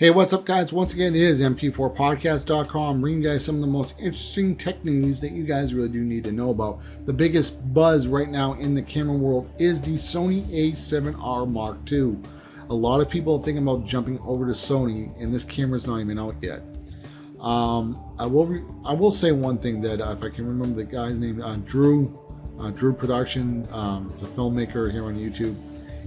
Hey, what's up, guys? Once again, it is mp4podcast.com, bringing you guys some of the most interesting tech news that you guys really do need to know about. The biggest buzz right now in the camera world is the Sony A7R Mark II. A lot of people are thinking about jumping over to Sony, and this camera's not even out yet. I will say one thing that if I can remember the guy's name, Drew Production, is a filmmaker here on YouTube.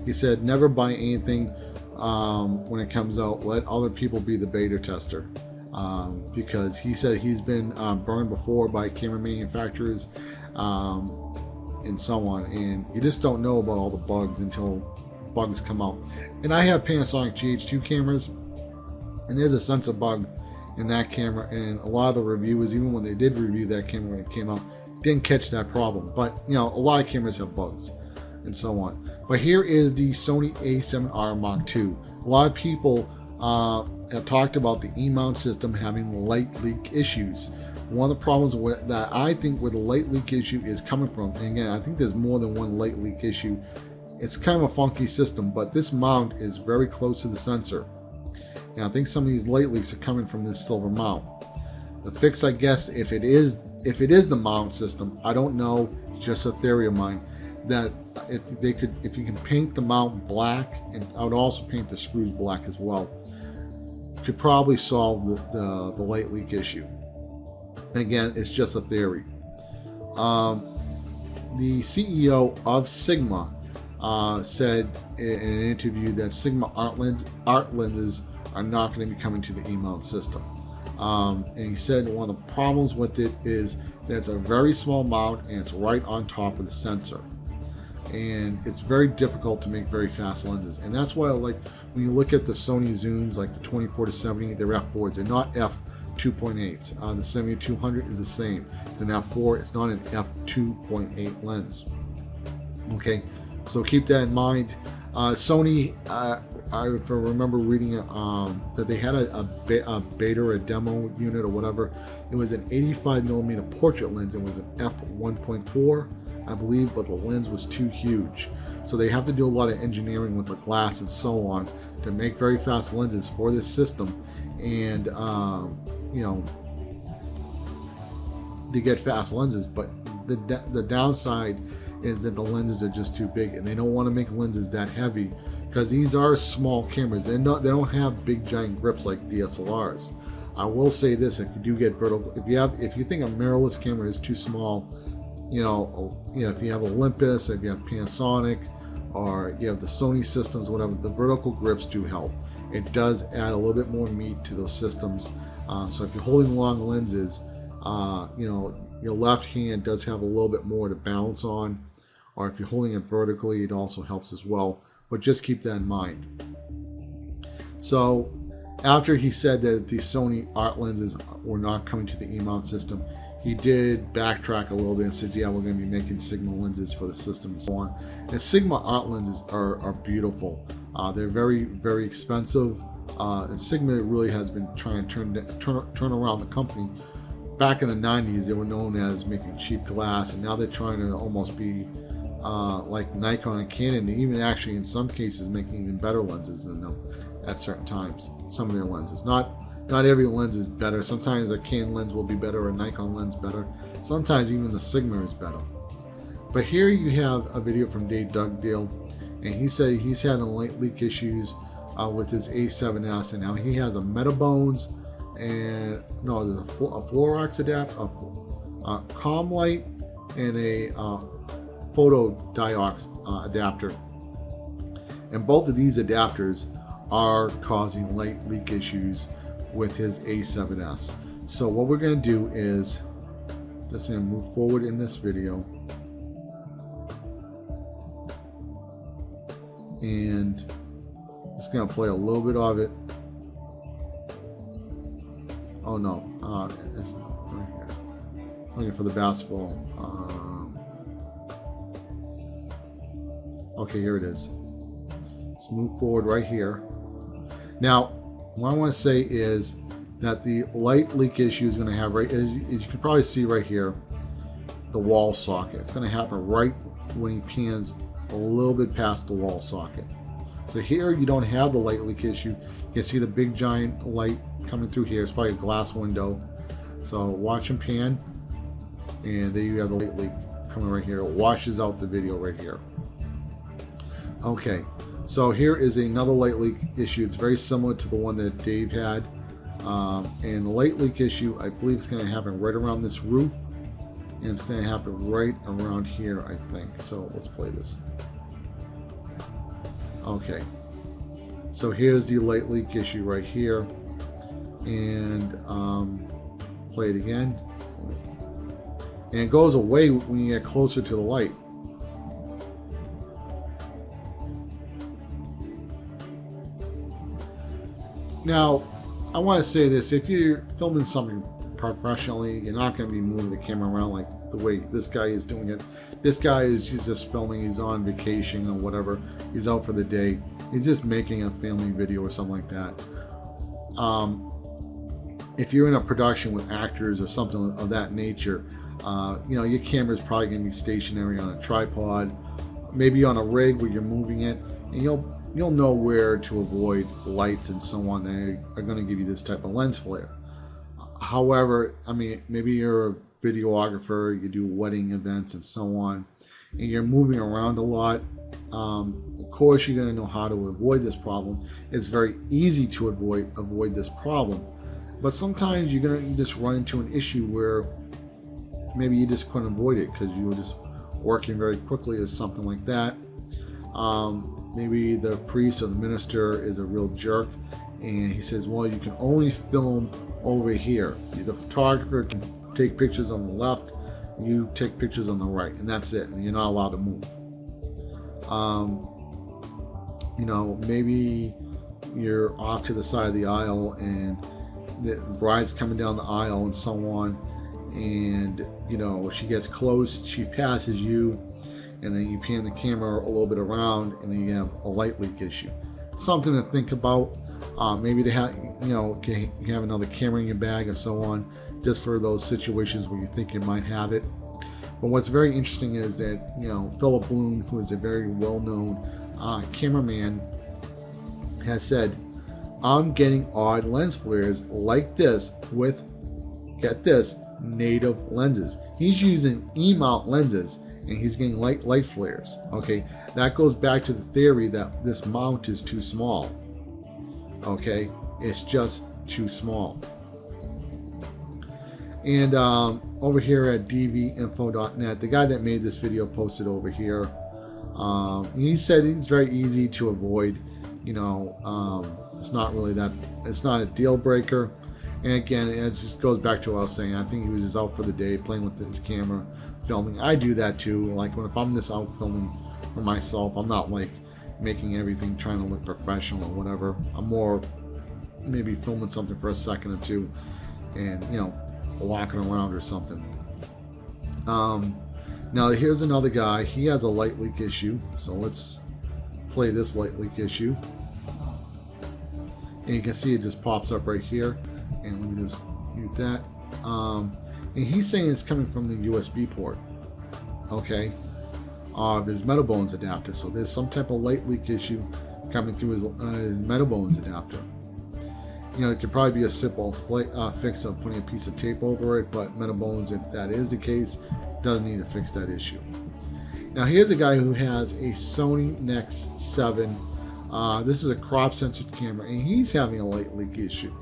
He said, never buy anything when it comes out. Let other people be the beta tester, because he said he's been burned before by camera manufacturers and so on, and you just don't know about all the bugs until bugs come out. And I have Panasonic GH2 cameras, and there's a sensor bug in that camera, and a lot of the reviewers, even when they did review that camera when it came out, didn't catch that problem. But you know, a lot of cameras have bugs and so on. But here is the Sony A7R Mark II. A lot of people have talked about the E-mount system having light leak issues. One of the problems that I think where the light leak issue is coming from, and again, I think there's more than one light leak issue. It's kind of a funky system, but this mount is very close to the sensor. And I think some of these light leaks are coming from this silver mount. The fix, I guess, if it is the mount system, I don't know, it's just a theory of mine, that if you can paint the mount black, and I would also paint the screws black as well, could probably solve the light leak issue. Again, it's just a theory. The CEO of Sigma said in an interview that Sigma Art Lenses are not going to be coming to the E-mount system. And he said one of the problems with it is that it's a very small mount and it's right on top of the sensor. And it's very difficult to make very fast lenses. And that's why, like, when you look at the Sony zooms, like the 24-70, they're f4s, they're not f2.8s. The 7200 is the same. It's an f4, it's not an f2.8 lens. Okay, so keep that in mind. Sony, I remember reading that they had a beta or a demo unit or whatever. It was an 85mm portrait lens. It was an f1.4, I believe, but the lens was too huge. So they have to do a lot of engineering with the glass and so on to make very fast lenses for this system, and you know, to get fast lenses. But the downside is that the lenses are just too big, and they don't want to make lenses that heavy because these are small cameras. They don't have big giant grips like DSLRs. I will say this: if you do get vertical, if you think a mirrorless camera is too small, you know, if you have Olympus, if you have Panasonic, or you have the Sony systems, whatever, the vertical grips do help. It does add a little bit more meat to those systems. So if you're holding long lenses, you know, your left hand does have a little bit more to balance on, or if you're holding it vertically, it also helps as well. But just keep that in mind. So after he said that the Sony Art Lenses were not coming to the E-mount system, he did backtrack a little bit and said, yeah, we're going to be making Sigma lenses for the system and so on. And Sigma Art Lenses are beautiful. They're very, very expensive. And Sigma really has been trying to turn around the company. Back in the 90s, they were known as making cheap glass, and now they're trying to almost be like Nikon and Canon, and even actually in some cases making even better lenses than them at certain times. Some of their lenses, not every lens is better. Sometimes a Canon lens will be better, or a Nikon lens better. Sometimes even the Sigma is better. But here you have a video from Dave Dugdale, and he said he's having light leak issues with his A7S, and now he has a Metabones and there's a Fotodiox adapter, a COM light, and a Fotodiox adapter. And both of these adapters are causing light leak issues with his A7S. So what we're going to do is just going to move forward in this video, and just going to play a little bit of it. Oh no, it's right here. Looking for the basketball. Okay, here it is. Let's move forward right here. Now, what I want to say is that the light leak issue is going to have, right, as you can probably see right here, the wall socket. It's going to happen right when he pans a little bit past the wall socket. So here you don't have the light leak issue. You can see the big giant light coming through here. It's probably a glass window. So watch and pan, and there you have the light leak coming right here. It washes out the video right here. Okay, so here is another light leak issue. It's very similar to the one that Dave had. And the light leak issue, I believe, is going to happen right around this roof, and it's going to happen right around here, I think. So let's play this. Okay, so here's the light leak issue right here, and play it again, and it goes away when you get closer to the light. Now, I want to say this: if you're filming something professionally, you're not going to be moving the camera around like the way this guy is doing it. This guy is just filming. He's on vacation or whatever. He's out for the day. He's just making a family video or something like that. If you're in a production with actors or something of that nature, you know, your camera is probably going to be stationary on a tripod, maybe on a rig where you're moving it, and you'll know where to avoid lights and so on that are going to give you this type of lens flare. However, I mean, maybe you're a videographer, you do wedding events and so on, and you're moving around a lot. Of course, you're going to know how to avoid this problem. It's very easy to avoid this problem, but sometimes you're going to just run into an issue where maybe you just couldn't avoid it because you were just working very quickly or something like that. Maybe the priest or the minister is a real jerk, and he says, well, you can only film over here. The photographer can take pictures on the left, you take pictures on the right, and that's it, and you're not allowed to move. You know, maybe you're off to the side of the aisle and the bride's coming down the aisle and so on, and you know, she gets close, she passes you, and then you pan the camera a little bit around, and then you have a light leak issue. Something to think about. Maybe to have, you know, you have another camera in your bag and so on, just for those situations where you think you might have it. But what's very interesting is that, you know, Philip Bloom, who is a very well-known cameraman, has said, I'm getting odd lens flares like this with, get this, native lenses. He's using E-mount lenses, and he's getting light flares. Okay, that goes back to the theory that this mount is too small. Okay, it's just too small. And over here at dvinfo.net, the guy that made this video posted over here. He said it's very easy to avoid. You know, it's not really that. It's not a deal breaker. And again, it just goes back to what I was saying. I think he was just out for the day, playing with his camera, filming. I do that too. Like if I'm just out filming for myself, I'm not like making everything trying to look professional or whatever. I'm more maybe filming something for a second or two, and you know, walking around or something. Now here's another guy. He has a light leak issue, so let's play this light leak issue, and you can see it just pops up right here. And let me just mute that. And he's saying it's coming from the USB port, okay, of his Metabones adapter. So there's some type of light leak issue coming through his Metabones adapter. You know, it could probably be a simple fix of putting a piece of tape over it, but Metabones, if that is the case, does need to fix that issue. Now here's a guy who has a Sony Nex 7. This is a crop censored camera, and he's having a light leak issue.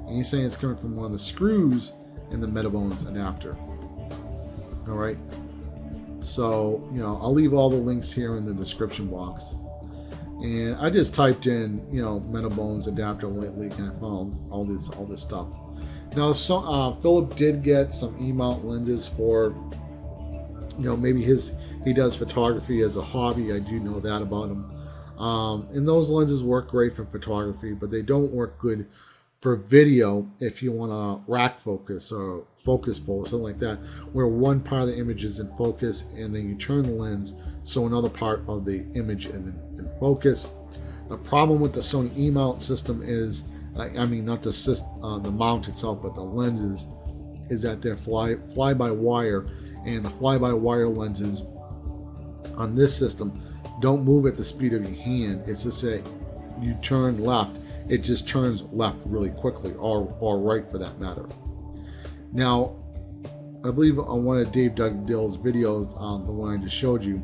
And he's saying it's coming from one of the screws in the Metabones adapter. All right. So, you know, I'll leave all the links here in the description box. And I just typed in, you know, Metabones adapter light leak, and I found all this stuff. Now, Philip did get some E-mount lenses for, you know, maybe he does photography as a hobby. I do know that about him. And those lenses work great for photography, but they don't work good for video if you want to rack focus or focus pull or something like that, where one part of the image is in focus and then you turn the lens so another part of the image is in focus. The problem with the Sony E-mount system is, I mean, not the mount itself, but the lenses, is that they're fly-by-wire, and the fly-by-wire lenses on this system don't move at the speed of your hand. It's just say you turn left, it just turns left really quickly, or right for that matter. Now, I believe on one of Dave Dugdale's videos, the one I just showed you,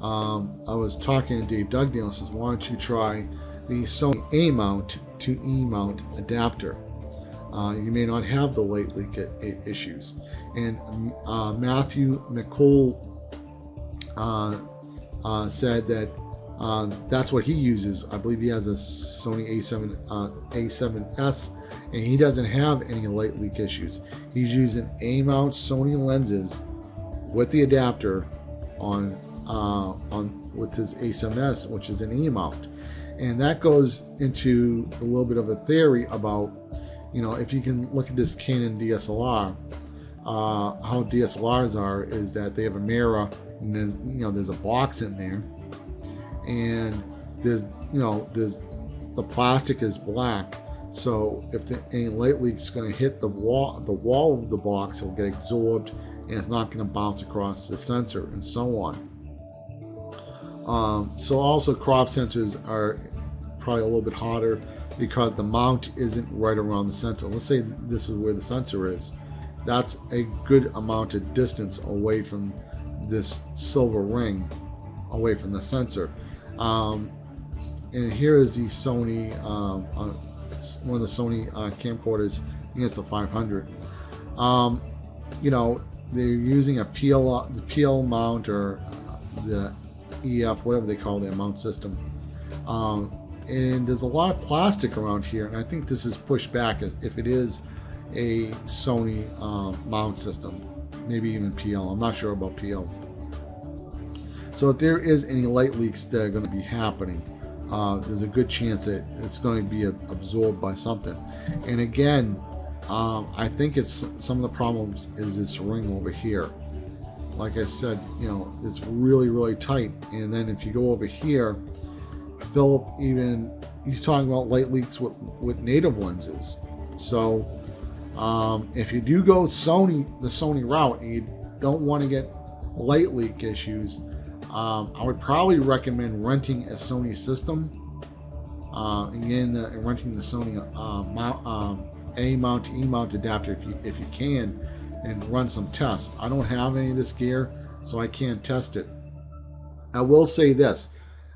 I was talking to Dave Dugdale and says, why don't you try the Sony A7R adapter? You may not have the light leak issues. And Matthew McCollough said that that's what he uses. I believe he has a Sony A7S, and he doesn't have any light leak issues. He's using A-mount Sony lenses with the adapter on with his A7S, which is an E-mount, and that goes into a little bit of a theory about, you know, if you can look at this Canon DSLR, how DSLRs are is that they have a mirror, and there's, you know, there's a box in there, and there's, you know, the plastic is black, so if any light leak's going to hit the wall of the box, it'll get absorbed, and it's not going to bounce across the sensor, and so on. So also crop sensors are probably a little bit harder because the mount isn't right around the sensor. Let's say this is where the sensor is. That's a good amount of distance away from this silver ring, away from the sensor. And here is the Sony, one of the Sony camcorders. I think it's the 500. You know, they're using the PL mount, or the EF, whatever they call their mount system. And there's a lot of plastic around here, and I think this is pushed back if it is a Sony mount system, maybe even PL. I'm not sure about PL. So if there is any light leaks that are going to be happening, there's a good chance that it's going to be absorbed by something. And again, I think it's some of the problems is this ring over here. Like I said, you know, it's really tight. And then if you go over here, Philip, he's talking about light leaks with native lenses. So if you do go the Sony route and you don't want to get light leak issues, I would probably recommend renting a Sony system. Again, renting the Sony A-mount to E-mount adapter if you can, and run some tests. I don't have any of this gear, so I can't test it. I will say this.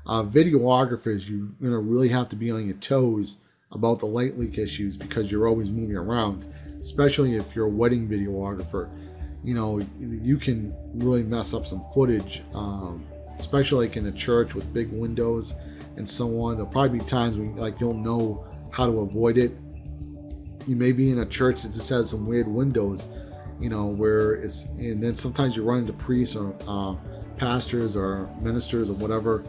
Videographers, you're going to really have to be on your toes about the light leak issues because you're always moving around, especially if you're a wedding videographer. You know, you can really mess up some footage, especially like in a church with big windows and so on. There'll probably be times when you'll know how to avoid it. You may be in a church that just has some weird windows, you know, where it's, and then sometimes you run into priests or pastors or ministers or whatever,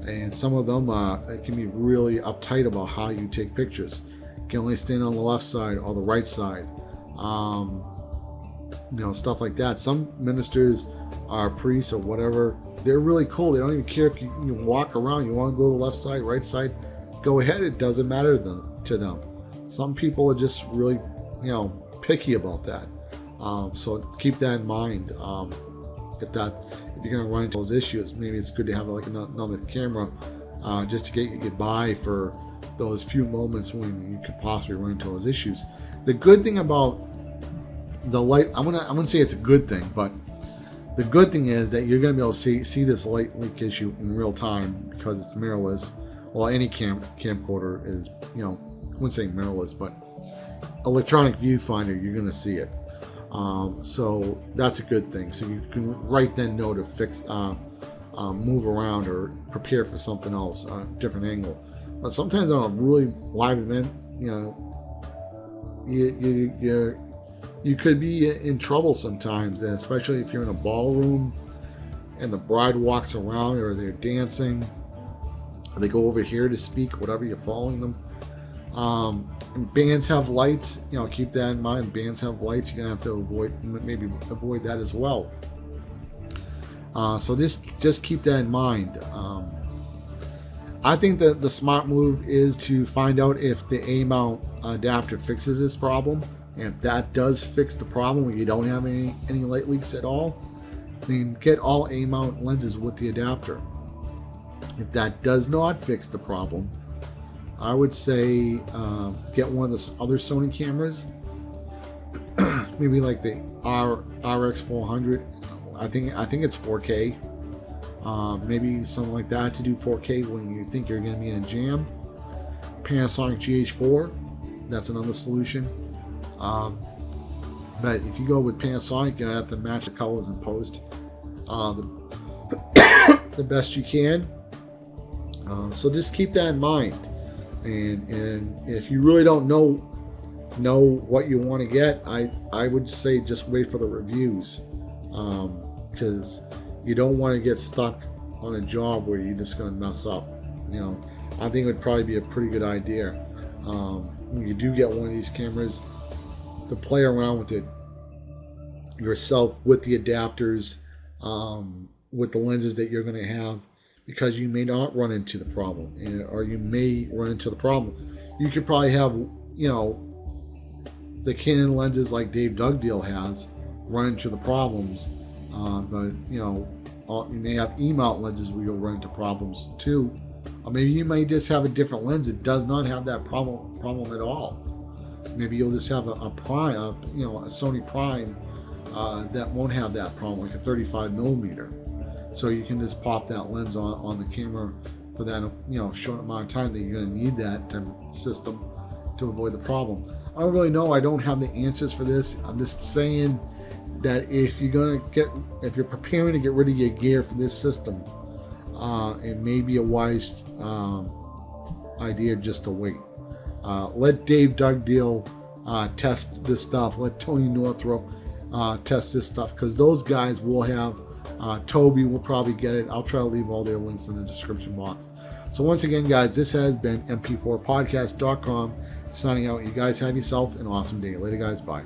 and some of them it can be really uptight about how you take pictures. You can only stand on the left side or the right side, you know, stuff like that. Some ministers are priests or whatever, they're really cool. They don't even care if you walk around. You want to go to the left side, right side, go ahead. It doesn't matter to them. Some people are just really, you know, picky about that. So keep that in mind. If you're going to run into those issues, maybe it's good to have like another camera just to get by for those few moments when you could possibly run into those issues. The good thing about the light, I'm gonna say it's a good thing, but the good thing is that you're going to be able to see this light leak issue in real time because it's mirrorless. Well, any camcorder is, you know, I wouldn't say mirrorless, but electronic viewfinder, you're going to see it. So that's a good thing. So you can right then know to fix, move around or prepare for something else, a different angle. But sometimes on a really live event, you know, you could be in trouble sometimes, and especially if you're in a ballroom and the bride walks around or they're dancing, or they go over here to speak, whatever, you're following them. And bands have lights, you know, keep that in mind. Bands have lights, you're gonna have to avoid that as well. So just keep that in mind. I think that the smart move is to find out if the A-mount adapter fixes this problem. And if that does fix the problem where you don't have any light leaks at all, then get all A-mount lenses with the adapter. If that does not fix the problem, I would say get one of the other Sony cameras, maybe like the RX400. I think it's 4K. Maybe something like that to do 4K when you think you're going to be in a jam. Panasonic GH4, that's another solution. But if you go with Panasonic, you're going to have to match the colors in post the best you can. So just keep that in mind. And if you really don't know what you want to get, I would say just wait for the reviews, because you don't want to get stuck on a job where you're just going to mess up. You know, I think it would probably be a pretty good idea when you do get one of these cameras to play around with it yourself with the adapters, with the lenses that you're going to have, because you may not run into the problem, or you may run into the problem. You could probably have, you know, the Canon lenses like Dave Dugdale has run into the problems, but you know, you may have E-mount lenses where you'll run into problems too, or maybe you may just have a different lens that does not have that problem at all. Maybe you'll just have a prime, you know, a Sony Prime that won't have that problem, like a 35mm. So you can just pop that lens on the camera for that, you know, short amount of time that you're going to need that system to avoid the problem. I don't really know. I don't have the answers for this. I'm just saying that if you're preparing to get rid of your gear for this system, it may be a wise idea just to wait. Let Dave Dugdale test this stuff. Let Tony Northrup test this stuff, because those guys will have. Toby will probably get it. I'll try to leave all their links in the description box. So once again, guys, this has been MP4podcast.com signing out. You guys have yourself an awesome day. Later, guys. Bye.